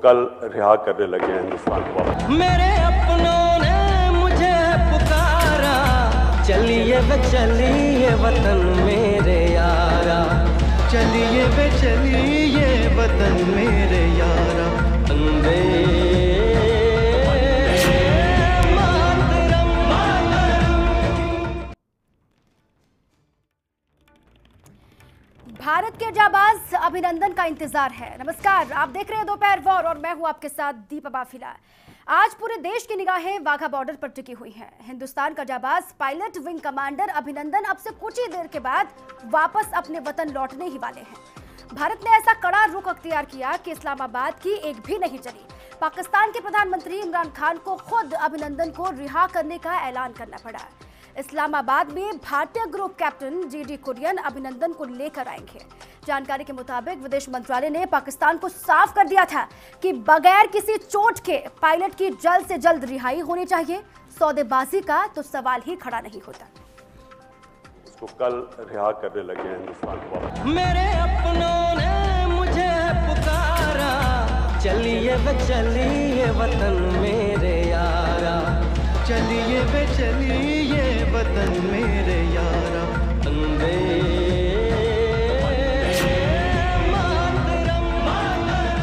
कल रिहा करने लगे हैं हिंदुस्तान को वापस। मेरे अपनों ने मुझे पुकारा, चलिए वे चलिए वतन मेरे यारा, चलिए वे चलिए वतन मेरे यारा। वंदे मातरम, मातरम। भारत के जाबाज अभिनंदन का इंतजार है। नमस्कार, आप देख रहे हैं दोपहर वॉर और मैं हूं आपके साथ दीपा बाफिला। आज पूरे देश की निगाहें वाघा बॉर्डर पर टिकी हुई हैं। हिंदुस्तान का जाबाज पायलट विंग कमांडर अभिनंदन अब से कुछ ही देर के बाद वापस अपने वतन लौटने ही वाले हैं। भारत ने ऐसा कड़ा रुख अख्तियार किया कि इस्लामाबाद की एक भी नहीं चली। पाकिस्तान के प्रधानमंत्री इमरान खान को खुद अभिनंदन को रिहा करने का ऐलान करना पड़ा। इस्लामाबाद में भारतीय ग्रुप कैप्टन जीडी कुरियन अभिनंदन को लेकर आएंगे। जानकारी के मुताबिक विदेश मंत्रालय ने पाकिस्तान को साफ कर दिया था कि बगैर किसी चोट के पायलट की जल्द से जल्द रिहाई होनी चाहिए। सौदेबाजी का तो सवाल ही खड़ा नहीं होता। उसको कल रिहा करने लगे हैं हिंदुस्तान को वापस। मेरे अपनों ने मुझे पुकारा, चलिए वे चलिए वतन मेरे यारा, चलिए वे चलिए वतन मेरे यारा। वंदे मातरम, मातरम।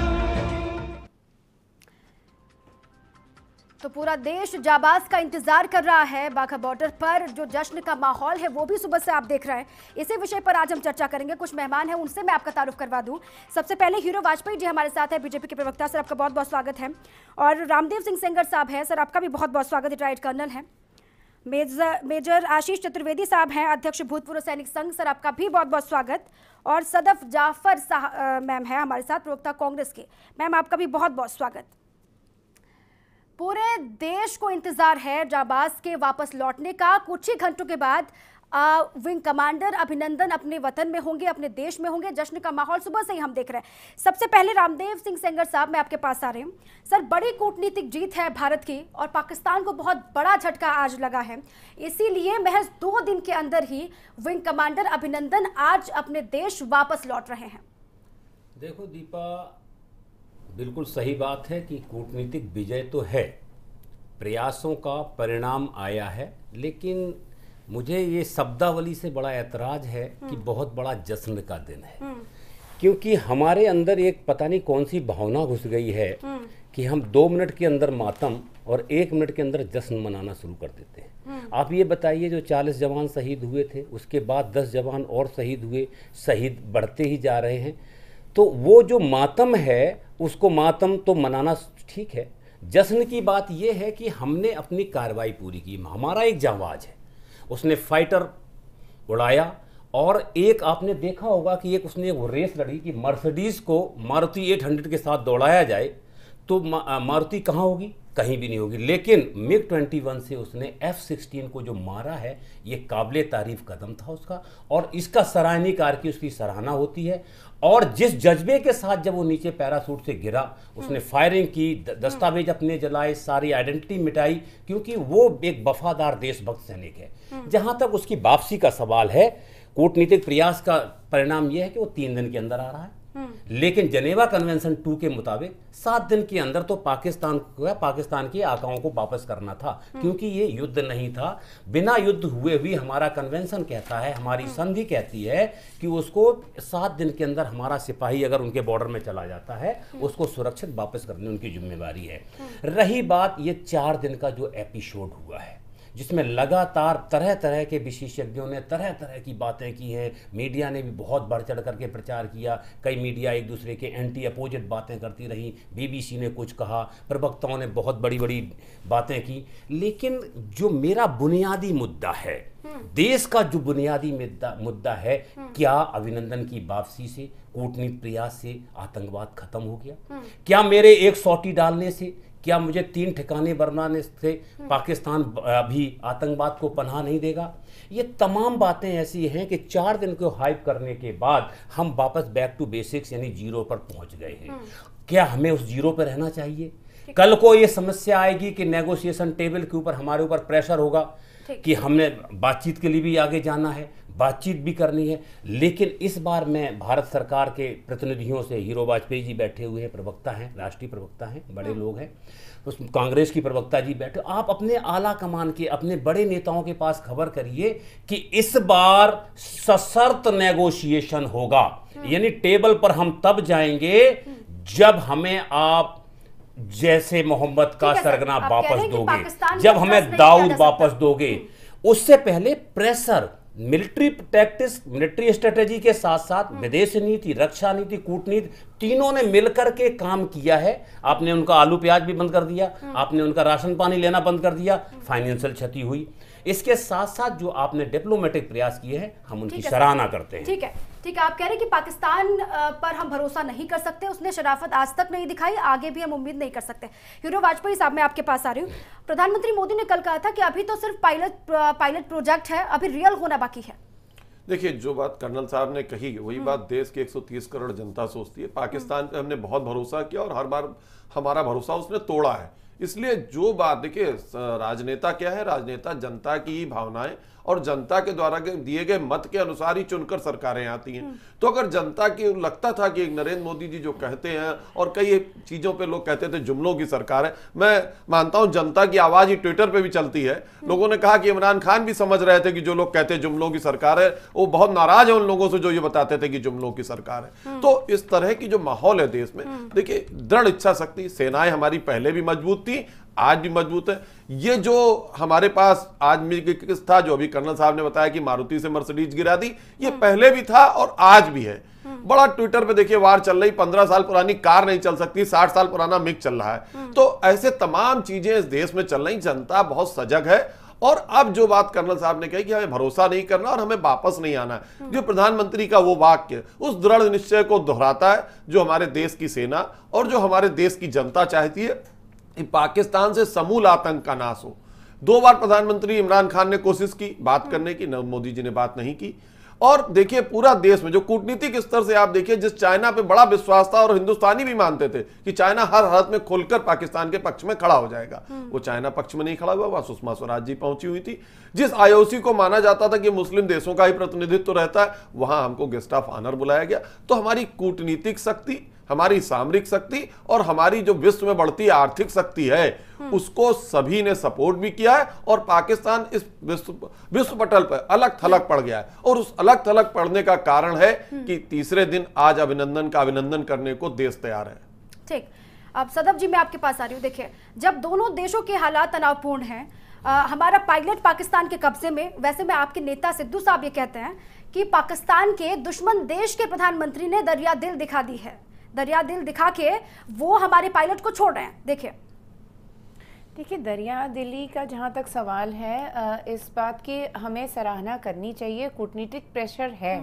तो पूरा देश जाबाज का इंतजार कर रहा है। वाघा बॉर्डर पर जो जश्न का माहौल है वो भी सुबह से आप देख रहे हैं। इसी विषय पर आज हम चर्चा करेंगे। कुछ मेहमान हैं, उनसे मैं आपका तारुफ करवा दूं। सबसे पहले हीरो वाजपेयी जी हमारे साथ है, बीजेपी के प्रवक्ता। सर, आपका बहुत बहुत स्वागत है। और रामदेव सिंह सेंगर साहब हैं, सर आपका भी बहुत बहुत स्वागत है, रिटायर्ड कर्नल हैं। मेजर आशीष चतुर्वेदी साहब हैं, अध्यक्ष भूतपूर्व सैनिक संघ, सर आपका भी बहुत बहुत स्वागत। और सदफ जाफर मैम है हमारे साथ, प्रवक्ता कांग्रेस के। मैम आपका भी बहुत बहुत स्वागत। पूरे देश को इंतजार है जाबाज के वापस लौटने का। कुछ ही घंटों के बाद विंग कमांडर अभिनंदन अपने वतन में होंगे, अपने देश में होंगे। जश्न का माहौल सुबह से ही हम देख रहे हैं। सबसे पहले रामदेव सिंह सेंगर साहब, मैं आपके पास आ रही हूँ। सर, बड़ी कूटनीतिक जीत है भारत की और पाकिस्तान को बहुत बड़ा झटका आज लगा है। इसीलिए महज 2 दिन के अंदर ही विंग कमांडर अभिनंदन आज अपने देश वापस लौट रहे हैं। देखो दीपा, बिल्कुल सही बात है कि कूटनीतिक विजय तो है, प्रयासों का परिणाम आया है, लेकिन मुझे ये शब्दावली से बड़ा ऐतराज है कि बहुत बड़ा जश्न का दिन है। क्योंकि हमारे अंदर एक पता नहीं कौन सी भावना घुस गई है कि हम 2 मिनट के अंदर मातम और 1 मिनट के अंदर जश्न मनाना शुरू कर देते हैं। आप ये बताइए, जो 40 जवान शहीद हुए थे, उसके बाद 10 जवान और शहीद हुए, शहीद बढ़ते ही जा रहे हैं। तो वो जो मातम है, उसको मातम तो मनाना ठीक है। जश्न की बात यह है कि हमने अपनी कार्रवाई पूरी की। हमारा एक जांबाज है, उसने फाइटर उड़ाया, और एक आपने देखा होगा कि एक उसने वो रेस लड़ी कि मर्सिडीज को मारुति 800 के साथ दौड़ाया जाए तो मारुति कहाँ होगी? कहीं भी नहीं होगी। लेकिन मिग 21 से उसने F-16 को जो मारा है, ये काबिले तारीफ कदम था उसका, और इसका सराहनीय कार्य की उसकी सराहना होती है। और जिस जज्बे के साथ जब वो नीचे पैराशूट से गिरा, उसने फायरिंग की, दस्तावेज अपने जलाए, सारी आइडेंटिटी मिटाई, क्योंकि वो एक वफादार देशभक्त सैनिक है। जहां तक उसकी वापसी का सवाल है, कूटनीतिक प्रयास का परिणाम यह है कि वो 3 दिन के अंदर आ रहा है। लेकिन जनेवा कन्वेंशन 2 के मुताबिक 7 दिन के अंदर तो पाकिस्तान के आकाओं को वापस करना था, क्योंकि ये युद्ध नहीं था। बिना युद्ध हुए भी हमारा कन्वेंशन कहता है, हमारी संधि कहती है कि उसको 7 दिन के अंदर हमारा सिपाही अगर उनके बॉर्डर में चला जाता है, उसको सुरक्षित वापस करने उनकी जिम्मेवारी है। रही बात ये 4 दिन का जो एपिसोड हुआ है, जिसमें लगातार तरह तरह के विशेषज्ञों ने तरह तरह की बातें की हैं, मीडिया ने भी बहुत बढ़ चढ़ करके प्रचार किया। कई मीडिया एक दूसरे के एंटी अपोजिट बातें करती रही, बीबीसी ने कुछ कहा, प्रवक्ताओं ने बहुत बड़ी बड़ी बातें की। लेकिन जो मेरा बुनियादी मुद्दा है, देश का जो बुनियादी मुद्दा है, क्या अभिनंदन की वापसी से, कूटनीतिक प्रयास से आतंकवाद खत्म हो गया? क्या मेरे एक सौटी डालने से, क्या मुझे 3 ठिकाने बनाने से पाकिस्तान भी आतंकवाद को पनाह नहीं देगा? ये तमाम बातें ऐसी हैं कि 4 दिन को हाइप करने के बाद हम वापस बैक टू बेसिक्स यानी जीरो पर पहुंच गए हैं। क्या हमें उस जीरो पर रहना चाहिए? कल को ये समस्या आएगी कि नेगोशिएशन टेबल के ऊपर हमारे ऊपर प्रेशर होगा कि हमने बातचीत के लिए भी आगे जाना है, बातचीत भी करनी है। लेकिन इस बार मैं भारत सरकार के प्रतिनिधियों से, हीरो वाजपेयी जी बैठे हुए हैं, प्रवक्ता हैं, राष्ट्रीय प्रवक्ता हैं, बड़े लोग हैं, उस कांग्रेस की प्रवक्ता जी बैठे, आप अपने आला कमान के, अपने बड़े नेताओं के पास खबर करिए कि इस बार सशर्त नेगोशिएशन होगा। यानी टेबल पर हम तब जाएंगे जब हमें आप जैसे मोहम्मद का सरगना वापस दोगे, जब हमें दाऊद वापस दोगे। उससे पहले pressure, military tactics, military strategy के साथ साथ विदेश नीति, रक्षा नीति, कूटनीति, तीनों ने मिलकर के काम किया है। आपने उनका आलू प्याज भी बंद कर दिया, आपने उनका राशन पानी लेना बंद कर दिया, फाइनेंशियल क्षति हुई। इसके साथ साथ जो आपने डिप्लोमेटिक प्रयास किए हैं, हम उनकी सराहना करते हैं। ठीक है, ठीक है। आप कह रहे हैं कि पाकिस्तान पर हम भरोसा नहीं कर सकते, उसने शराफत आज तक नहीं दिखाई, आगे भी हम उम्मीद नहीं कर सकते। हीरो वाजपेयी साहब, मैं आपके पास आ रही हूँ। प्रधानमंत्री मोदी ने कल कहा था कि अभी तो सिर्फ पायलट प्रोजेक्ट है, अभी रियल होना बाकी है। देखिए, जो बात कर्नल साहब ने कही वही बात देश की 130 करोड़ जनता सोचती है। पाकिस्तान पे हमने बहुत भरोसा किया और हर बार हमारा भरोसा उसने तोड़ा है। इसलिए जो बात, देखिए, राजनेता क्या है, राजनेता जनता की भावनाएं और जनता के द्वारा दिए गए मत के अनुसार ही चुनकर सरकारें आती हैं। तो अगर जनता की लगता था कि नरेंद्र मोदी जी जो कहते हैं, और कई चीजों पे लोग कहते थे जुमलों की सरकार है, मैं मानता हूं जनता की आवाज ही ट्विटर पे भी चलती है। लोगों ने कहा कि इमरान खान भी समझ रहे थे कि जो लोग कहते जुमलों की सरकार है, वो बहुत नाराज है उन लोगों से जो ये बताते थे कि जुमलों की सरकार है। तो इस तरह की जो माहौल है देश में, देखिए, दृढ़ इच्छा शक्ति, सेनाएं हमारी पहले भी मजबूत थी, आज भी मजबूत है। ये जो हमारे पास आज मिक्स था, जो अभी कर्नल साहब ने बताया कि मारुति से मर्सिडीज गिरा दी, ये पहले भी था और आज भी है। बड़ा ट्विटर पे देखिए वार चल रही, 15 साल पुरानी कार नहीं चल सकती, 60 साल पुराना मिग चल रहा है। तो ऐसे तमाम चीजें इस देश में चल रही, जनता बहुत सजग है। और अब जो बात कर्नल साहब ने कही कि हमें भरोसा नहीं करना और हमें वापस नहीं आना है, जो प्रधानमंत्री का वो वाक्य उस दृढ़ निश्चय को दोहराता है जो हमारे देश की सेना और जो हमारे देश की जनता चाहती है कि पाकिस्तान से समूल आतंक का नाश हो। 2 बार प्रधानमंत्री इमरान खान ने कोशिश की बात करने की, मोदी जी ने बात नहीं की। और देखिए, पूरा देश में जो कूटनीतिक स्तर से आप देखिए, जिस चाइना पे बड़ा विश्वास था और हिंदुस्तानी भी मानते थे कि चाइना हर हालत में खुलकर पाकिस्तान के पक्ष में खड़ा हो जाएगा, वो चाइना पक्ष में नहीं खड़ा हुआ। वहां सुषमा स्वराज जी पहुंची हुई थी। जिस IOC को माना जाता था कि मुस्लिम देशों का ही प्रतिनिधित्व रहता है, वहां हमको गेस्ट ऑफ ऑनर बुलाया गया। तो हमारी कूटनीतिक शक्ति, हमारी सामरिक शक्ति और हमारी जो विश्व में बढ़ती आर्थिक शक्ति है, उसको सभी ने सपोर्ट भी किया है। और पाकिस्तान इस विश्व पटल पर अलग थलग पड़ गया है। और उस अलग थलग पड़ने का कारण है कि तीसरे दिन आज अभिनंदन करने को देश तैयार है। ठीक, अब सदफ जी, मैं आपके पास आ रही हूँ। देखिए, जब दोनों देशों के हालात तनावपूर्ण हैं, हमारा पायलट पाकिस्तान के कब्जे में, वैसे में आपके नेता सिद्धू साहब ये कहते हैं कि पाकिस्तान के दुश्मन देश के प्रधानमंत्री ने दरिया दिल दिखा दी है, दरिया दिल दिखा के वो हमारे पायलट को छोड़ रहे हैं। देखिए, दरिया दिली का जहाँ तक सवाल है, इस बात की हमें सराहना करनी चाहिए। कूटनीतिक प्रेशर है,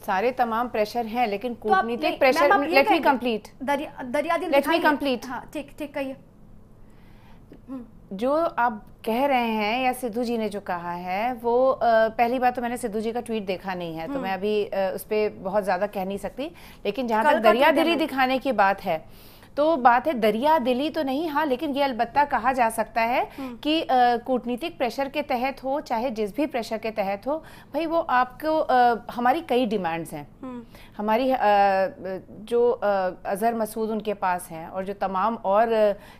सारे तमाम प्रेशर हैं, लेकिन कूटनीतिक प्रेशर, लेट मी कंप्लीट, दरिया दिल, लेट मी कंप्लीट। हाँ, ठीक ठीक, कहिए। जो आप कह रहे हैं या सिद्धू जी ने जो कहा है, वो पहली बात तो मैंने सिद्धू जी का ट्वीट देखा नहीं है, तो मैं अभी उस पर बहुत ज़्यादा कह नहीं सकती। लेकिन जहाँ तक दरिया दिली दिखाने की बात है, तो बात है दरिया दिली तो नहीं, हाँ, लेकिन ये अलबत्ता कहा जा सकता है कि कूटनीतिक प्रेशर के तहत हो, चाहे जिस भी प्रेशर के तहत हो, भाई वो आपको हमारी कई डिमांड्स हैं। हमारी जो अजहर मसूद उनके पास हैं और जो तमाम और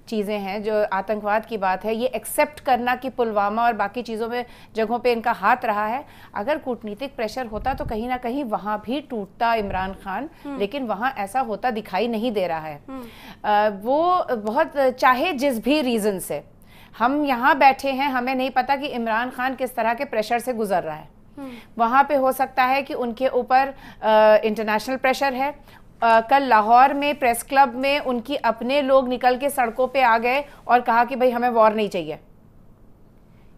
चीज़ें हैं, जो आतंकवाद की बात है, ये एक्सेप्ट करना कि पुलवामा और बाकी चीज़ों में जगहों पे इनका हाथ रहा है। अगर कूटनीतिक प्रेशर होता तो कहीं ना कहीं वहाँ भी टूटता इमरान खान, लेकिन वहाँ ऐसा होता दिखाई नहीं दे रहा है। वो बहुत, चाहे जिस भी रीज़न से हम यहाँ बैठे हैं, हमें नहीं पता कि इमरान खान किस तरह के प्रेशर से गुजर रहा है। वहाँ पे हो सकता है कि उनके ऊपर इंटरनेशनल प्रेशर है। कल लाहौर में प्रेस क्लब में उनकी अपने लोग निकल के सड़कों पे आ गए और कहा कि भाई हमें वॉर नहीं चाहिए।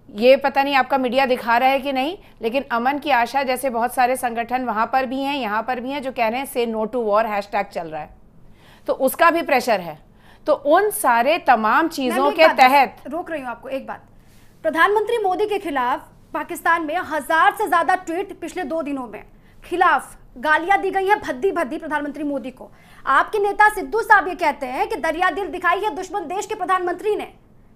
ये पता नहीं आपका मीडिया दिखा रहा है कि नहीं, लेकिन अमन की आशा जैसे बहुत सारे संगठन वहाँ पर भी हैं, यहाँ पर भी हैं, जो कह रहे हैं से नो टू वॉर हैशटैग चल रहा है, तो उसका भी प्रेशर है। तो उन सारे तमाम चीज़ों के तहत, रोक रही हूँ आपको एक बात, प्रधानमंत्री मोदी के खिलाफ पाकिस्तान में 1000 से ज्यादा ट्वीट पिछले 2 दिनों में खिलाफ गालियां दी गई हैं भद्दी भद्दी प्रधानमंत्री मोदी को। आपके नेता सिद्धू साहब ये कहते हैं कि दरिया दिल दिखाई है दुश्मन देश के प्रधानमंत्री ने।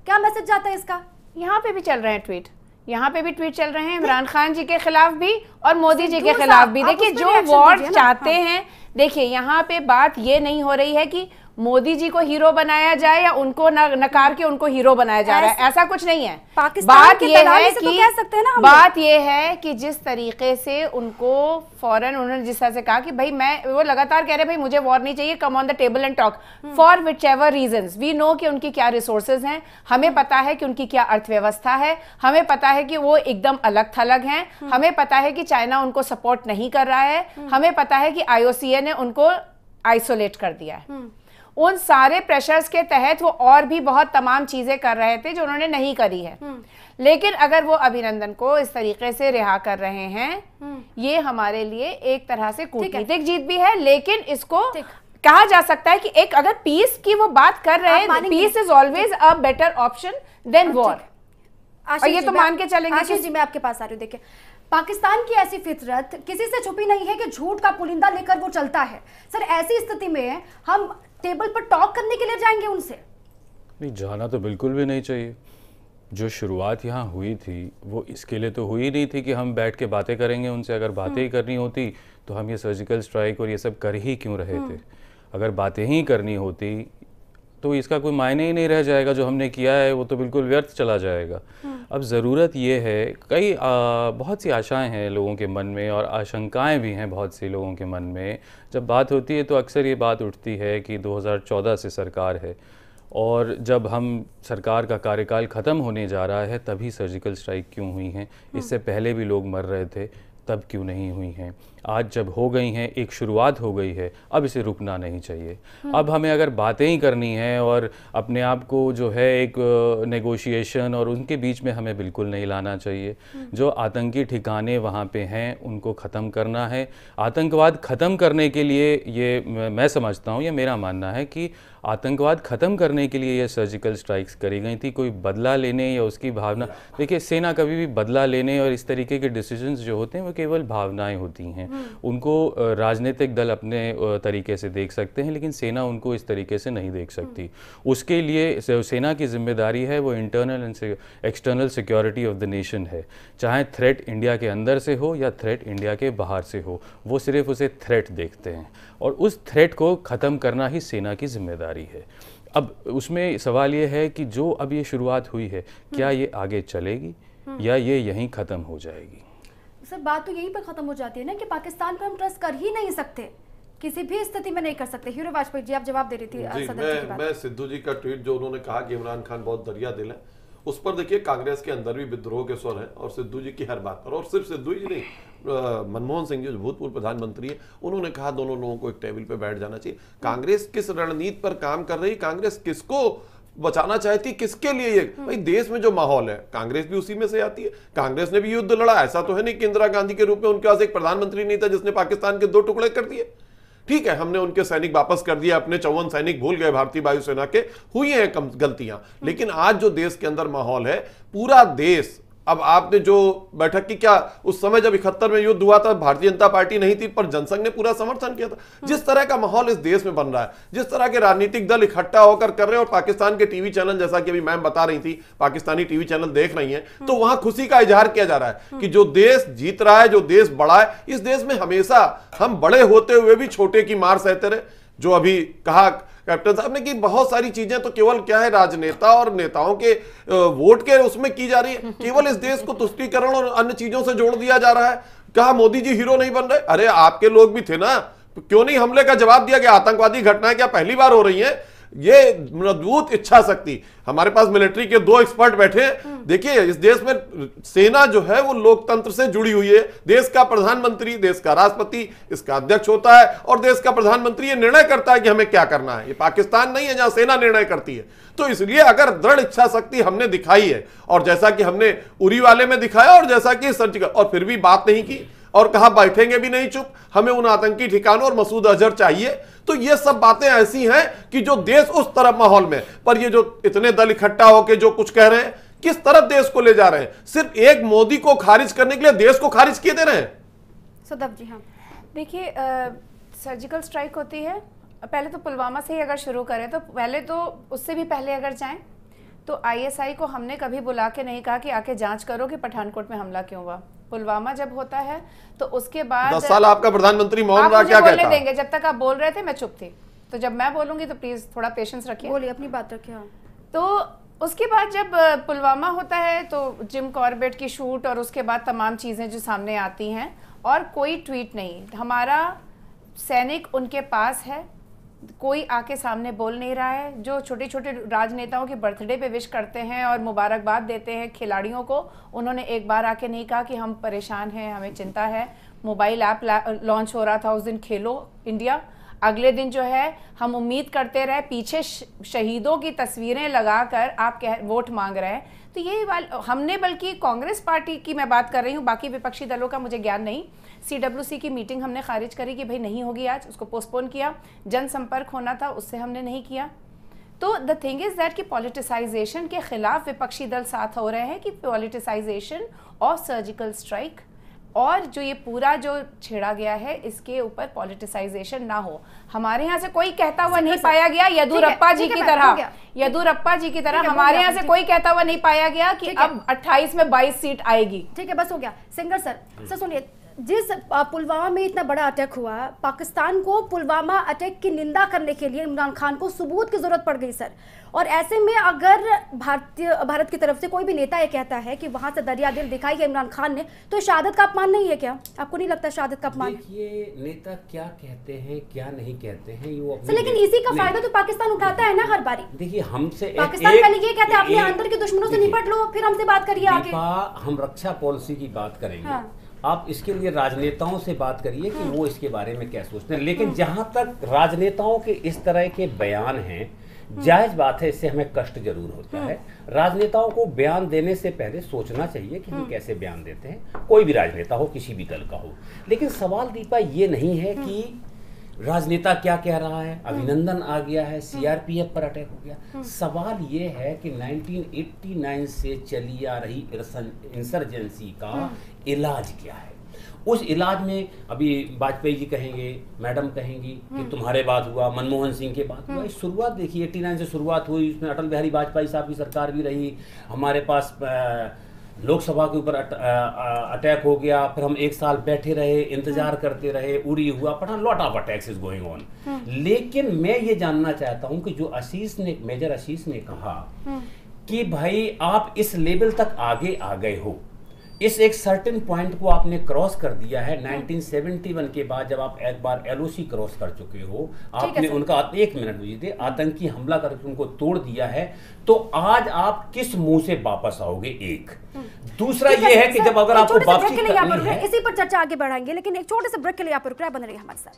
क्या मैसेज जाता है इसका? यहाँ पे भी चल रहे हैं ट्वीट, यहाँ पे भी ट्वीट चल रहे हैं इमरान खान जी के खिलाफ भी और मोदी जी के खिलाफ भी। देखिए जो वॉर चाहते हैं, देखिए यहाँ पे बात ये नहीं हो रही है कि मोदी जी को हीरो बनाया जाए या उनको नकार के उनको हीरो बनाया जा रहा है, ऐसा कुछ नहीं है। बात ये है कि कह सकते हैं ना, बात ये है कि जिस तरीके से उनको फौरन उन्होंने जिस तरह से कहा कि भाई मैं, वो लगातार कह रहे भाई मुझे वॉर नहीं चाहिए, come on the table and talk for whichever reasons. We know कि उनकी क्या रिसोर्सेज हैं, हमें पता है कि उनकी क्या अर्थव्यवस्था है, हमें पता है कि वो एकदम अलग थलग हैं, हमें पता है कि चाइना उनको सपोर्ट नहीं कर रहा है, हमें पता है कि IOCA ने उनको आइसोलेट कर दिया है। उन सारे प्रेशर्स के तहत वो और भी बहुत तमाम चीजें कर रहे थे जो उन्होंने नहीं करी है। लेकिन अगर वो अभिनंदन को इस तरीके से रिहा कर रहे हैं, ये हमारे लिए एक तरह से कूटनीतिक जीत भी है। लेकिन इसको कहा जा सकता है कि एक अगर पीस की वो बात कर रहे हैं, peace is always a better option than war, और ये तो मान के चलेंगे। आशीष जी मैं आपके पास आ रही हूँ। देखिए पाकिस्तान की ऐसी फितरत किसी से छुपी नहीं है कि झूठ का पुलिंदा लेकर वो चलता है। सर ऐसी स्थिति में हम टेबल पर टॉक करने के लिए जाएंगे उनसे? नहीं, जाना तो बिल्कुल भी नहीं चाहिए। जो शुरुआत यहाँ हुई थी वो इसके लिए तो हुई नहीं थी कि हम बैठ के बातें करेंगे उनसे। अगर बातें ही करनी होती तो हम ये सर्जिकल स्ट्राइक और ये सब कर ही क्यों रहे थे? अगर बातें ही करनी होती तो इसका कोई मायने ही नहीं रह जाएगा। जो हमने किया है वो तो बिल्कुल व्यर्थ चला जाएगा। अब ज़रूरत ये है, कई बहुत सी आशाएं हैं लोगों के मन में और आशंकाएं भी हैं बहुत से लोगों के मन में। जब बात होती है तो अक्सर ये बात उठती है कि 2014 से सरकार है और जब हम सरकार का कार्यकाल ख़त्म होने जा रहा है तभी सर्जिकल स्ट्राइक क्यों हुई हैं? इससे पहले भी लोग मर रहे थे, तब क्यों नहीं हुई हैं? आज जब हो गई हैं, एक शुरुआत हो गई है, अब इसे रुकना नहीं चाहिए। अब हमें अगर बातें ही करनी है और अपने आप को जो है एक नेगोशिएशन और उनके बीच में हमें बिल्कुल नहीं लाना चाहिए। जो आतंकी ठिकाने वहाँ पे हैं उनको ख़त्म करना है। आतंकवाद ख़त्म करने के लिए ये मैं समझता हूँ, ये मेरा मानना है कि आतंकवाद ख़त्म करने के लिए ये सर्जिकल स्ट्राइक्स करी गई थी। कोई बदला लेने या उसकी भावना, देखिए सेना कभी भी बदला लेने और इस तरीके के डिसीजंस जो होते हैं वो केवल भावनाएं होती हैं। उनको राजनीतिक दल अपने तरीके से देख सकते हैं लेकिन सेना उनको इस तरीके से नहीं देख सकती। उसके लिए सेना की जिम्मेदारी है वो internal and external security of the nation है। चाहे थ्रेट इंडिया के अंदर से हो या थ्रेट इंडिया के बाहर से हो, वो सिर्फ उसे थ्रेट देखते हैं और उस थ्रेट को ख़त्म करना ही सेना की जिम्मेदारी है। अब उसमें सवाल ये है कि जो अब ये शुरुआत हुई है क्या ये आगे चलेगी या ये यहीं ख़त्म हो जाएगी? सर बात तो यहीं पर ख़त्म हो जाती है ना कि पाकिस्तान पर हम ट्रस्ट कर ही नहीं सकते, किसी भी स्थिति में नहीं कर सकते। हीरो वाजपेयी जी आप जवाब दे रही थी। मैं सिद्धू जी का ट्वीट जो उन्होंने कहा कि इमरान खान बहुत दरिया दिल है, उस पर देखिए कांग्रेस के अंदर भी विद्रोह के स्वर हैं और सिद्धू जी की हर बात पर, और सिर्फ सिद्धू जी नहीं, मनमोहन सिंह जी जो भूतपूर्व प्रधानमंत्री है उन्होंने कहा दोनों लोगों को एक टेबल पे बैठ जाना चाहिए। कांग्रेस किस रणनीति पर काम कर रही, कांग्रेस किसको बचाना चाहती, किसके लिए? ये भाई देश में जो माहौल है कांग्रेस भी उसी में से आती है। कांग्रेस ने भी युद्ध लड़ा, ऐसा तो है नहीं कि इंदिरा गांधी के रूप में उनके पास एक प्रधानमंत्री नहीं था जिसने पाकिस्तान के 2 टुकड़े कर दिए। ठीक है, हमने उनके सैनिक वापस कर दिया, अपने 54 सैनिक भूल गए भारतीय वायुसेना के, हुई हैं कम गलतियां, लेकिन आज जो देश के अंदर माहौल है, पूरा देश, अब आपने जो बैठक की, क्या उस समय जब 71 में युद्ध हुआ था भारतीय जनता पार्टी नहीं थी पर जनसंघ ने पूरा समर्थन किया था। जिस तरह का माहौल इस देश में बन रहा है, जिस तरह के राजनीतिक दल इकट्ठा होकर कर रहे हैं, और पाकिस्तान के टीवी चैनल, जैसा कि अभी मैम बता रही थी, पाकिस्तानी टीवी चैनल देख रही हैं, तो वहां खुशी का इजहार किया जा रहा है कि जो देश जीत रहा है, जो देश बड़ा है, इस देश में हमेशा हम बड़े होते हुए भी छोटे की मार सहते रहे। जो अभी कहा कैप्टन साहब ने कि बहुत सारी चीजें तो केवल क्या है राजनेता और नेताओं के वोट के उसमें की जा रही है, केवल इस देश को तुष्टीकरण और अन्य चीजों से जोड़ दिया जा रहा है। कहा मोदी जी हीरो नहीं बन रहे, अरे आपके लोग भी थे ना, क्यों नहीं हमले का जवाब दिया कि आतंकवादी घटनाएं क्या पहली बार हो रही हैं? ये मजबूत इच्छा शक्ति, हमारे पास मिलिट्री के 2 एक्सपर्ट बैठे हैं। देखिए इस देश में सेना जो है वो लोकतंत्र से जुड़ी हुई है। देश का प्रधानमंत्री, देश का राष्ट्रपति इसका अध्यक्ष होता है और देश का प्रधानमंत्री ये निर्णय करता है कि हमें क्या करना है। ये पाकिस्तान नहीं है जहां सेना निर्णय करती है। तो इसलिए अगर दृढ़ इच्छा शक्ति हमने दिखाई है, और जैसा कि हमने उरी वाले में दिखाया और जैसा कि सर्जिकल, और फिर भी बात नहीं की और कहा बैठेंगे भी नहीं चुप, हमें उन आतंकी ठिकानों और मसूद अजहर चाहिए, तो ये सब बातें ऐसी हैं कि जो देश उस तरफ माहौल में, पर ये जो इतने दल इकट्ठा होकर जो कुछ कह रहे हैं, किस तरफ देश को ले जा रहे हैं? सिर्फ एक मोदी को खारिज करने के लिए देश को खारिज किए दे रहे हैं। सदब जी हाँ, देखिए, सर्जिकल स्ट्राइक होती है, पहले तो पुलवामा से ही अगर शुरू करें तो पहले तो उससे भी पहले अगर जाएं तो आईएसआई को हमने कभी बुला के नहीं कहा कि आके जांच करो कि पठानकोट में हमला क्यों हुआ। पुलवामा जब होता है तो उसके बाद 10 साल आपका प्रधानमंत्री मौन रहा, क्या बोलने कहता? देंगे? जब तक आप बोल रहे थे मैं चुप थी, तो जब मैं बोलूंगी तो प्लीज थोड़ा पेशेंस रखिए। बोलिए, अपनी बात रखिए। तो उसके बाद जब पुलवामा होता है तो जिम कॉर्बेट की शूट और उसके बाद तमाम चीज़ें जो सामने आती हैं और कोई ट्वीट नहीं, हमारा सैनिक उनके पास है, कोई आके सामने बोल नहीं रहा है। जो छोटे छोटे राजनेताओं के बर्थडे पे विश करते हैं और मुबारकबाद देते हैं खिलाड़ियों को, उन्होंने एक बार आके नहीं कहा कि हम परेशान हैं, हमें चिंता है। मोबाइल ऐप लॉन्च हो रहा था उस दिन, खेलो इंडिया, अगले दिन जो है हम उम्मीद करते रहे, पीछे शहीदों की तस्वीरें लगाकर आप वोट मांग रहे हैं। तो ये हमने, बल्कि कांग्रेस पार्टी की मैं बात कर रही हूँ, बाकी विपक्षी दलों का मुझे ज्ञान नहीं। CWC की मीटिंग हमने खारिज करी कि भाई नहीं होगी आज, उसको पोस्टपोन किया। जनसंपर्क होना था, उससे हमने नहीं किया। तो द थिंग इज दैट कि पॉलिटिसाइजेशन के खिलाफ विपक्षी दल साथ हो रहे हैं कि पॉलिटिसाइजेशन और सर्जिकल स्ट्राइक और जो ये पूरा जो छेड़ा गया है इसके ऊपर पॉलिटिसाइजेशन ना हो। हमारे यहाँ से कोई कहता हुआ नहीं पाया गया येदियुरप्पा जी की तरह, येदियुरप्पा जी की तरह हमारे यहाँ से कोई कहता हुआ नहीं पाया गया कि अब 28 में 22 सीट आएगी। ठीक है, बस हो गया। सिंगर सर सुनिए, जिस पुलवामा में इतना बड़ा अटैक हुआ, पाकिस्तान को पुलवामा अटैक की निंदा करने के लिए इमरान खान को सबूत की जरूरत पड़ गई सर। और ऐसे में अगर भारत की तरफ से कोई भी नेता ये कहता है कि वहां से दरिया दिल दिखाई है इमरान खान ने, तो शहादत का अपमान नहीं है क्या? आपको नहीं लगता शहादत का अपमान? देखिए, नेता क्या कहते हैं क्या नहीं कहते हैं वो सर, लेकिन इसी का फायदा तो पाकिस्तान उठाता है ना हर बारी। देखिए, हमसे पाकिस्तान पहले ये कहते हैं अपने अंदर के दुश्मनों से निपट लो, फिर हमसे बात करिए आगे। हम रक्षा पॉलिसी की बात करेंगे, आप इसके लिए राजनेताओं से बात करिए कि वो इसके बारे में क्या सोचते हैं। लेकिन जहां तक राजनेताओं के इस तरह के बयान हैं, जायज बात है, इससे हमें कष्ट जरूर होता है। राजनेताओं को बयान देने से पहले सोचना चाहिए कि हम कैसे बयान देते हैं, कोई भी राजनेता हो, किसी भी दल का हो। लेकिन सवाल दीपा ये नहीं है कि राजनेता क्या कह रहा है, अभिनंदन आ गया है, CRPF पर अटैक हो गया। सवाल ये है कि 1989 से चली आ रही इंसर्जेंसी का इलाज क्या है। उस इलाज में अभी वाजपेयी जी कहेंगे, मैडम कहेंगी कि तुम्हारे बाद हुआ, मनमोहन सिंह के बाद हुआ। इस शुरुआत देखिए, 89 से शुरुआत हुई, उसमें अटल बिहारी वाजपेयी साहब की सरकार भी रही, हमारे पास लोकसभा के ऊपर अटैक हो गया, फिर हम 1 साल बैठे रहे, इंतजार करते रहे, उड़ी हुआ Pathan, lot of attacks is going on. लेकिन मैं ये जानना चाहता हूं कि जो मेजर आशीष ने कहा कि भाई आप इस लेवल तक आगे आ गए हो, इस एक सर्टेन पॉइंट को आपने क्रॉस कर दिया है। 1971 के बाद जब आप एक बार LOC क्रॉस कर चुके हो, आपने उनका 1 मिनट दीजिए आतंकी हमला करके उनको तोड़ दिया है, तो आज आप किस मुंह से वापस आओगे? एक दूसरा ये है कि जब अगर आपको वापसी करनी है, इसी पर चर्चा आगे बढ़ाएंगे, लेकिन एक छोटे से ब्रेक के लिए आप रुक बन रही है हमारे साथ।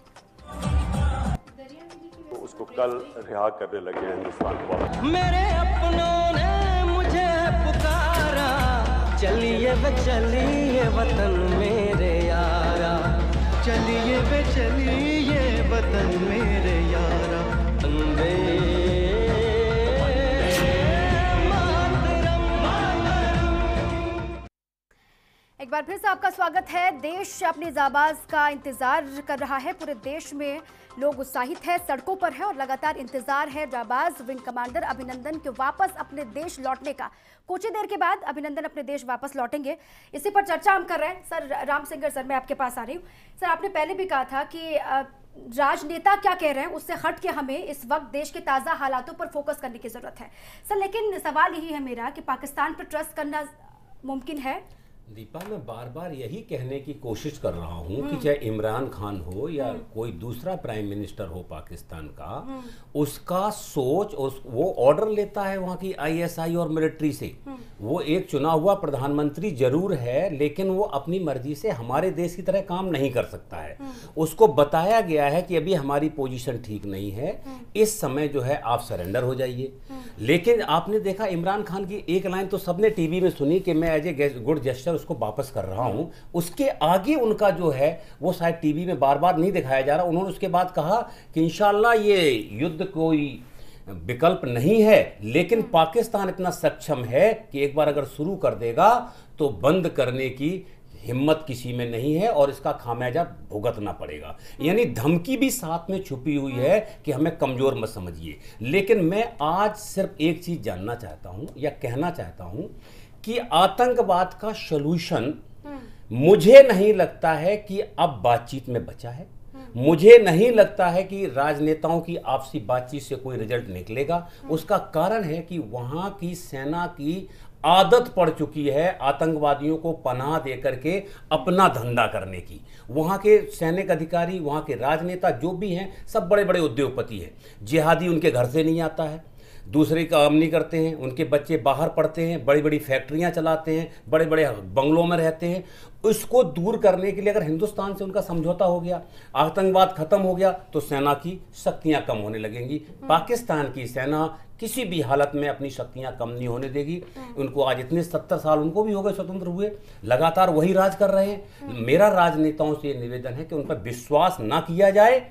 तो उसको कल रिहा करने लगे हैं हिंदुस्तान वाले। मेरे अपनों ने मुझे पुकारा, चलिए वे चलिए वतन मेरे यारा, चलिए वे चलिए वतन मेरे यारा। वंदे एक बार फिर से आपका स्वागत है। देश अपनी जाबाज का इंतजार कर रहा है, पूरे देश में लोग उत्साहित हैं, सड़कों पर है और लगातार इंतजार है जाबाज विंग कमांडर अभिनंदन के वापस अपने देश लौटने का। कुछ ही देर के बाद अभिनंदन अपने देश वापस लौटेंगे, इसी पर चर्चा हम कर रहे हैं। सर राम सिंगर सर, मैं आपके पास आ रही हूँ। सर, आपने पहले भी कहा था कि राजनेता क्या कह रहे हैं उससे हट के हमें इस वक्त देश के ताज़ा हालातों पर फोकस करने की जरूरत है। सर, लेकिन सवाल यही है मेरा कि पाकिस्तान पर ट्रस्ट करना मुमकिन है? दीपा, मैं बार बार यही कहने की कोशिश कर रहा हूं कि चाहे इमरान खान हो या कोई दूसरा प्राइम मिनिस्टर हो पाकिस्तान का, उसका सोच और वो ऑर्डर लेता है वहां की ISI और मिलिट्री से। वो एक चुना हुआ प्रधानमंत्री जरूर है, लेकिन वो अपनी मर्जी से हमारे देश की तरह काम नहीं कर सकता है। उसको बताया गया है कि अभी हमारी पोजीशन ठीक नहीं है, इस समय जो है आप सरेंडर हो जाइए। लेकिन आपने देखा इमरान खान की एक लाइन तो सबने टीवी में सुनी कि मैं एज ए गुड जेस्चर उसको वापस कर रहा हूं। उसके आगे उनका जो है वो शायद टीवी में बार बार नहीं दिखाया जा रहा। उन्होंने उसके बाद कहा कि इंशाल्लाह ये युद्ध कोई विकल्प नहीं है, लेकिन पाकिस्तान इतना सक्षम है कि एक बार अगर शुरू कर देगा तो बंद करने की हिम्मत किसी में नहीं है और इसका खामियाजा भुगतना पड़ेगा। यानी धमकी भी साथ में छुपी हुई है कि हमें कमजोर मत समझिए। लेकिन मैं आज सिर्फ एक चीज जानना चाहता हूं या कहना चाहता हूं कि आतंकवाद का सॉल्यूशन मुझे नहीं लगता है कि अब बातचीत में बचा है। मुझे नहीं लगता है कि राजनेताओं की आपसी बातचीत से कोई रिजल्ट निकलेगा। उसका कारण है कि वहां की सेना की आदत पड़ चुकी है आतंकवादियों को पनाह दे करके अपना धंधा करने की। वहां के सैनिक अधिकारी, वहां के राजनेता जो भी हैं, सब बड़े बड़े उद्योगपति हैं। जिहादी उनके घर से नहीं आता है, दूसरे काम नहीं करते हैं, उनके बच्चे बाहर पढ़ते हैं, बड़ी बड़ी फैक्ट्रियां चलाते हैं, बड़े बड़े बंगलों में रहते हैं। इसको दूर करने के लिए अगर हिंदुस्तान से उनका समझौता हो गया, आतंकवाद खत्म हो गया, तो सेना की शक्तियां कम होने लगेंगी। पाकिस्तान की सेना किसी भी हालत में अपनी शक्तियां कम नहीं होने देगी। उनको आज इतने 70 साल उनको भी हो गए स्वतंत्र हुए, लगातार वही राज कर रहे हैं। मेरा राजनेताओं से निवेदन है कि उन पर विश्वास ना किया जाए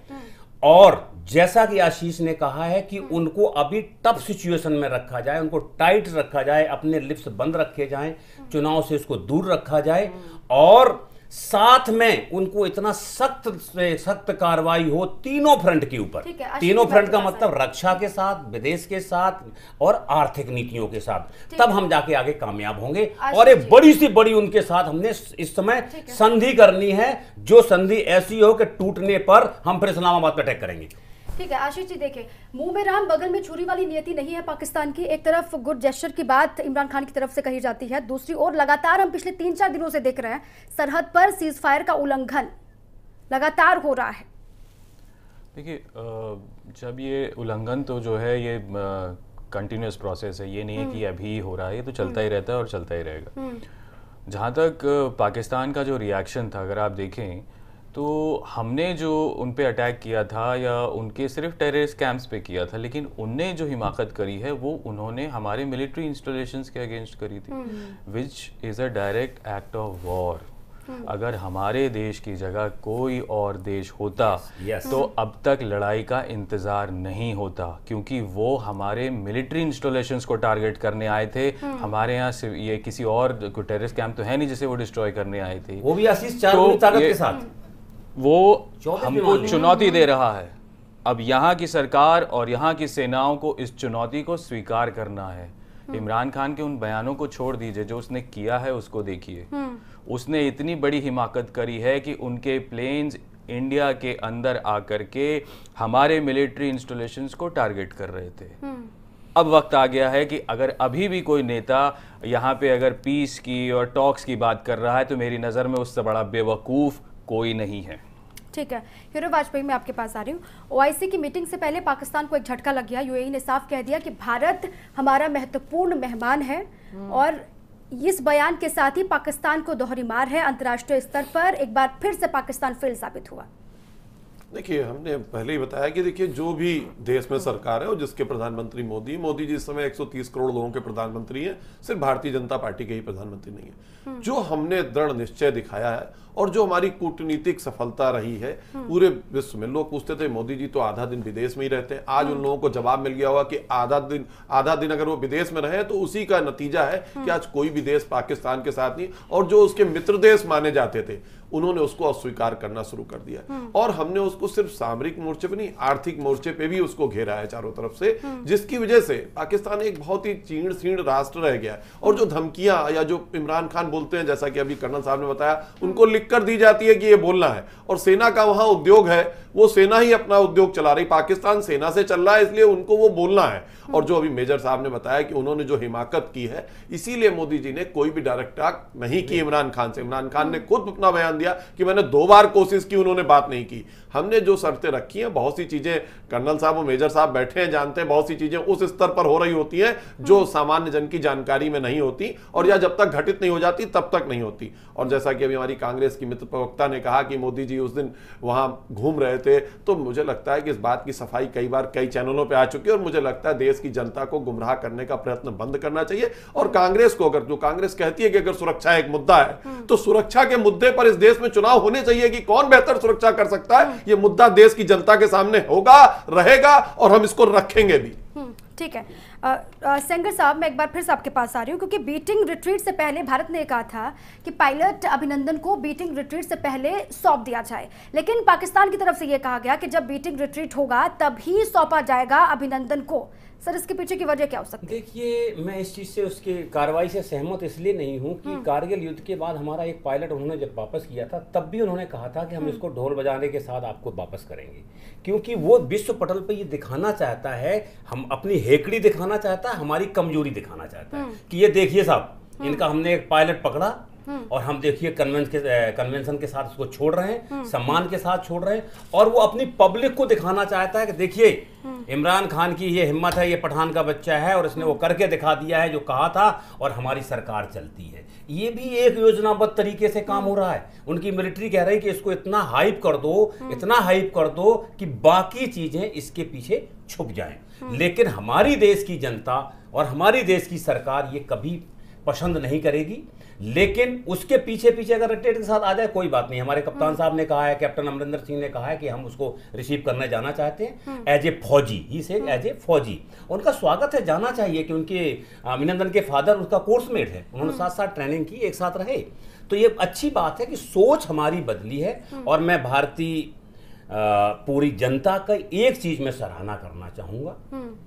और जैसा कि आशीष ने कहा है कि उनको अभी टफ सिचुएशन में रखा जाए, उनको टाइट रखा जाए, अपने लिप्स बंद रखे जाएं, चुनाव से उसको दूर रखा जाए और साथ में उनको इतना सख्त से सख्त कार्रवाई हो तीनों फ्रंट के ऊपर। तीनों फ्रंट का मतलब रक्षा के साथ, विदेश के साथ और आर्थिक नीतियों के साथ, तब हम जाके आगे कामयाब होंगे। और एक बड़ी सी बड़ी उनके साथ हमने इस समय संधि करनी है, जो संधि ऐसी हो कि टूटने पर हम फिर इस्लामाबाद पर अटैक करेंगे। ठीक है आशीष जी, देखिए मुंह में राम बगल में छुरी वाली नीति नहीं है पाकिस्तान की। एक तरफ गुड जेस्चर की बात इमरान खान की तरफ से कही जाती है, दूसरी ओर लगातार हम पिछले 3-4 दिनों से देख रहे हैं सरहद पर सीज फायर का उल्लंघन लगातार हो रहा है। देखिए जब ये उल्लंघन तो जो है ये कंटिन्यूस प्रोसेस है, ये नहीं है कि अभी हो रहा है, ये तो चलता ही रहता है और चलता ही रहेगा। जहाँ तक पाकिस्तान का जो रिएक्शन था, अगर आप देखें तो हमने जो उन पे अटैक किया था या उनके सिर्फ टेररिस्ट कैंप्स पे किया था, लेकिन उनने जो हिमाकत करी है वो उन्होंने हमारे मिलिट्री इंस्टॉलेशंस के अगेंस्ट करी थी, which is a direct act of war. अगर हमारे देश की जगह कोई और देश होता तो अब तक लड़ाई का इंतज़ार नहीं होता, क्योंकि वो हमारे मिलिट्री इंस्टॉलेशंस को टारगेट करने आए थे। हमारे यहाँ से ये किसी और टेररिस्ट कैंप तो है नहीं जिसे वो डिस्ट्रॉय करने आए थे, वो भी आशीष 4 गुनी ताकत के साथ वो हमको चुनौती दे रहा है। अब यहाँ की सरकार और यहाँ की सेनाओं को इस चुनौती को स्वीकार करना है। इमरान खान के उन बयानों को छोड़ दीजिए, जो उसने किया है उसको देखिए। उसने इतनी बड़ी हिमाकत करी है कि उनके प्लेन्स इंडिया के अंदर आकर के हमारे मिलिट्री इंस्टॉलेशंस को टारगेट कर रहे थे। अब वक्त आ गया है कि अगर अभी भी कोई नेता यहाँ पे अगर पीस की और टॉक्स की बात कर रहा है तो मेरी नज़र में उससे बड़ा बेवकूफ़ कोई नहीं है। ठीक है हीरो वाजपेयी, मैं आपके पास आ रही हूँ। ओआईसी की मीटिंग से पहले पाकिस्तान को एक झटका लग गया। यूएई ने साफ कह दिया कि भारत हमारा महत्वपूर्ण मेहमान है और इस बयान के साथ ही पाकिस्तान को दोहरी मार है। अंतर्राष्ट्रीय स्तर पर एक बार फिर से पाकिस्तान फेल साबित हुआ। देखिए, हमने पहले ही बताया कि देखिए जो भी देश में सरकार है और जिसके प्रधानमंत्री मोदी जी इस समय 130 करोड़ लोगों के प्रधानमंत्री हैं, सिर्फ भारतीय जनता पार्टी के ही प्रधानमंत्री नहीं है। जो हमने दृढ़ निश्चय दिखाया है और जो हमारी कूटनीतिक सफलता रही है पूरे विश्व में। लोग पूछते थे मोदी जी तो आधा दिन विदेश में ही रहते हैं, आज उन लोगों को जवाब मिल गया होगा कि आधा दिन अगर वो विदेश में रहे तो उसी का नतीजा है कि आज कोई भी देश पाकिस्तान के साथ नहीं, और जो उसके मित्र देश माने जाते थे उन्होंने उसको अस्वीकार करना शुरू कर दिया। और हमने उसको सिर्फ सामरिक मोर्चे पे नहीं, आर्थिक मोर्चे पे भी उसको घेरा है चारों तरफ से, जिसकी वजह से पाकिस्तान एक बहुत ही चीर्ण सीर्ण राष्ट्र रह गया। और जो धमकियां या जो इमरान खान बोलते हैं, जैसा कि अभी कर्नल साहब ने बताया, उनको लिख कर दी जाती है कि ये बोलना है, और सेना का वहां उद्योग है, वो सेना ही अपना उद्योग चला रही, पाकिस्तान सेना से चल रहा है, इसलिए उनको वो बोलना है। और जो अभी मेजर साहब ने बताया कि उन्होंने जो हिमाकत की है, इसीलिए मोदी जी ने कोई भी डायरेक्ट अटैक नहीं की इमरान खान से। इमरान खान ने खुद अपना बयान दिया कि मैंने 2 बार कोशिश की, उन्होंने बात नहीं की। हमने जो शर्तें रखी हैं, बहुत सी चीजें कर्नल साहब और मेजर साहब बैठे हैं, जानते हैं, बहुत सी चीजें उस स्तर पर हो रही होती हैं जो सामान्य जन की जानकारी में नहीं होती, और या जब तक घटित नहीं हो जाती तब तक नहीं होती। और जैसा कि अभी हमारी कांग्रेस की मित्र प्रवक्ता ने कहा कि मोदी जी उस दिन वहां घूम रहे थे, तो मुझे लगता है कि इस बात की सफाई कई बार कई चैनलों पे आ चुकी है, और मुझे लगता है देश की जनता को गुमराह करने का प्रयत्न बंद करना चाहिए। और कांग्रेस को, अगर जो कांग्रेस कहती है कि अगर सुरक्षा एक मुद्दा है तो सुरक्षा के मुद्दे पर इस देश में चुनाव होने चाहिए कि कौन बेहतर सुरक्षा कर सकता है। यह मुद्दा देश की जनता के सामने होगा, रहेगा, और हम इसको रखेंगे भी। ठीक है। सेंगर साहब, मैं एक बार फिर से आपके पास आ रही हूँ, क्योंकि बीटिंग रिट्रीट से पहले भारत ने कहा था कि पायलट अभिनंदन को बीटिंग रिट्रीट से पहले सौंप दिया जाए, लेकिन पाकिस्तान की तरफ से ये कहा गया कि जब बीटिंग रिट्रीट होगा तभी सौंपा जाएगा अभिनंदन को। सर, इसके पीछे की वजह क्या हो सकती है? देखिए, मैं इस चीज़ से उसकी कार्रवाई से सहमत इसलिए नहीं हूँ कि कारगिल युद्ध के बाद हमारा एक पायलट उन्होंने जब वापस किया था, तब भी उन्होंने कहा था कि हम इसको ढोल बजाने के साथ आपको वापस करेंगे, क्योंकि वो विश्व पटल पे ये दिखाना चाहता है, हम अपनी हेकड़ी दिखाना चाहता है, हमारी कमजोरी दिखाना चाहता है कि ये देखिए साहब, इनका हमने एक पायलट पकड़ा और हम देखिए कन्वेंशन के साथ उसको छोड़ रहे हैं, सम्मान के साथ छोड़ रहे हैं, और वो अपनी पब्लिक को दिखाना चाहता है कि देखिए इमरान खान की ये हिम्मत है, ये पठान का बच्चा है और इसने वो करके दिखा दिया है जो कहा था, और हमारी सरकार चलती है। ये भी एक योजनाबद्ध तरीके से काम हो रहा है। उनकी मिलिट्री कह रही है कि इसको इतना हाइप कर दो, इतना हाइप कर दो कि बाकी चीजें इसके पीछे छुप जाएं। लेकिन हमारी देश की जनता और हमारी देश की सरकार ये कभी पसंद नहीं करेगी। लेकिन उसके पीछे पीछे अगर रेट के साथ आ जाए कोई बात नहीं। हमारे कप्तान साहब ने कहा है, कैप्टन अमरिंदर सिंह ने कहा है कि हम उसको रिसीव करने जाना चाहते हैं एज ए फौजी, ही से एज ए फौजी। उनका स्वागत है, जाना चाहिए कि उनके अभिनंदन के फादर उसका कोर्समेट है, उन्होंने साथ साथ ट्रेनिंग की, एक साथ रहे। तो ये अच्छी बात है कि सोच हमारी बदली है। और मैं भारतीय पूरी जनता का एक चीज में सराहना करना चाहूंगा,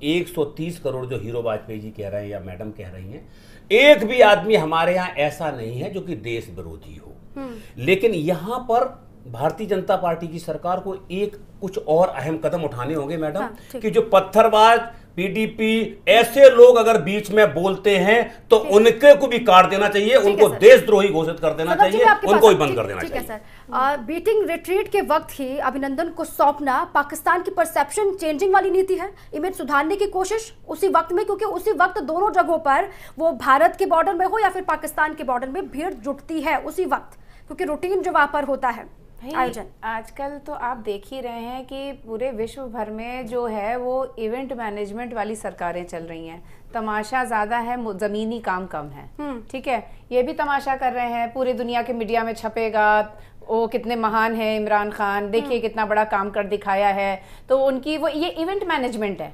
130 करोड़ जो हीरो वाजपेयी जी कह रहे हैं या मैडम कह रही हैं, एक भी आदमी हमारे यहाँ ऐसा नहीं है जो कि देश विरोधी हो। लेकिन यहाँ पर भारतीय जनता पार्टी की सरकार को एक कुछ और अहम कदम उठाने होंगे मैडम, कि जो पत्थरबाज पीडीपी ऐसे लोग अगर बीच में बोलते हैं तो उनके को भी काट देना चाहिए, उनको देशद्रोही घोषित कर देना चाहिए, उनको भी बंद कर देना चाहिए। ठीक है सर, बीटिंग रिट्रीट के वक्त ही अभिनंदन को सौंपना पाकिस्तान की परसेप्शन चेंजिंग वाली नीति है, इमेज सुधारने की कोशिश उसी वक्त में, क्योंकि उसी वक्त दोनों जगहों पर वो भारत के बॉर्डर में हो या फिर पाकिस्तान के बॉर्डर में भीड़ जुटती है उसी वक्त, क्योंकि रूटीन जो वहां पर होता है आयोजन। आजकल तो आप देख ही रहे हैं कि पूरे विश्व भर में जो है वो इवेंट मैनेजमेंट वाली सरकारें चल रही हैं, तमाशा ज्यादा है, जमीनी काम कम है। ठीक है, ये भी तमाशा कर रहे हैं, पूरी दुनिया के मीडिया में छपेगा, वो कितने महान है इमरान खान, देखिए कितना बड़ा काम कर दिखाया है। तो उनकी वो ये इवेंट मैनेजमेंट है।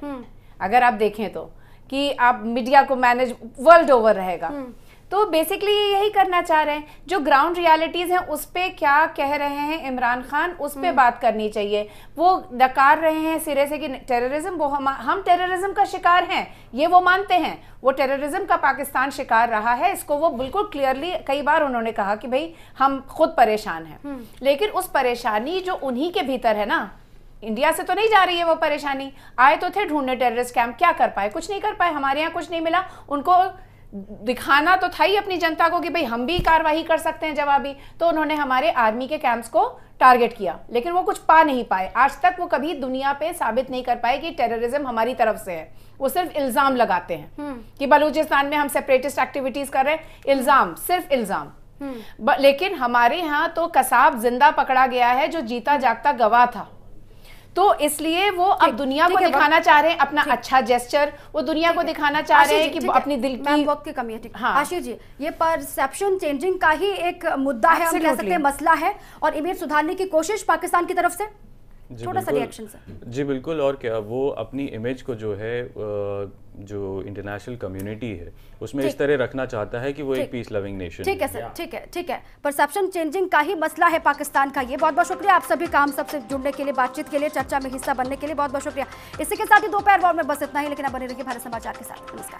अगर आप देखें तो कि आप मीडिया को मैनेज वर्ल्ड ओवर रहेगा, तो बेसिकली यही करना चाह रहे हैं। जो ग्राउंड रियलिटीज हैं उस पे क्या कह रहे हैं इमरान खान, उस पे बात करनी चाहिए। वो नकार रहे हैं सिरे से कि टेररिज्म, वो हम टेररिज्म का शिकार हैं, ये वो मानते हैं, वो टेररिज्म का पाकिस्तान शिकार रहा है, इसको वो बिल्कुल क्लियरली कई बार उन्होंने कहा कि भाई हम खुद परेशान हैं। लेकिन उस परेशानी जो उन्हीं के भीतर है ना, इंडिया से तो नहीं जा रही है वो परेशानी। आए तो थे ढूंढने टेररिस्ट कैंप, क्या कर पाए? कुछ नहीं कर पाए। हमारे यहाँ कुछ नहीं मिला, उनको दिखाना तो था ही अपनी जनता को कि भाई हम भी कार्रवाई कर सकते हैं जवाबी। तो उन्होंने हमारे आर्मी के कैंप्स को टारगेट किया, लेकिन वो कुछ पा नहीं पाए। आज तक वो कभी दुनिया पे साबित नहीं कर पाए कि टेररिज्म हमारी तरफ से है। वो सिर्फ इल्जाम लगाते हैं कि बलूचिस्तान में हम सेपरेटिस्ट एक्टिविटीज कर रहे हैं, इल्जाम, सिर्फ इल्जाम। लेकिन हमारे यहाँ तो कसाब जिंदा पकड़ा गया है जो जीता जागता गवाह था। तो इसलिए वो अब दुनिया को दिखाना चाह रहे हैं अपना अच्छा जेस्चर, वो दुनिया को दिखाना चाह रहे हैं कि अपनी दिल की वक्त की कमी है। ठीक, हाँ आशीष जी, ये परसेप्शन चेंजिंग का ही एक मुद्दा है, हम कह सकते हैं, मसला है, और इमेज सुधारने की कोशिश पाकिस्तान की तरफ से। छोटा सा रिएक्शन सर। जी बिल्कुल, और क्या वो अपनी इमेज को जो है जो इंटरनेशनल कम्युनिटी है उसमें इस तरह रखना चाहता है कि वो एक पीस लविंग नेशन। ठीक है सर, ठीक है, ठीक है। परसेप्शन चेंजिंग का ही मसला है पाकिस्तान का ये। बहुत बहुत शुक्रिया आप सभी का हम सबसे जुड़ने के लिए, बातचीत के लिए, चर्चा में हिस्सा बनने के लिए बहुत बहुत शुक्रिया। इसी के साथ ही दोपहर वॉर में बस इतना ही, लेकिन अब बने रहिए भारत समाचार के साथ। नमस्कार।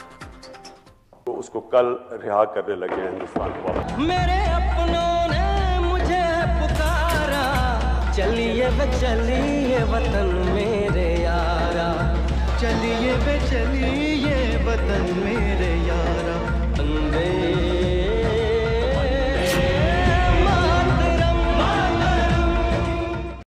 तो उसको कल रिहा करने लगे हैं हिंदुस्तान वापस। मेरे अपनों ने मुझे पुकारा, चलिए वे चलिए वतन मेरे यारा, चलिए वे चलिए वतन मेरे यारा।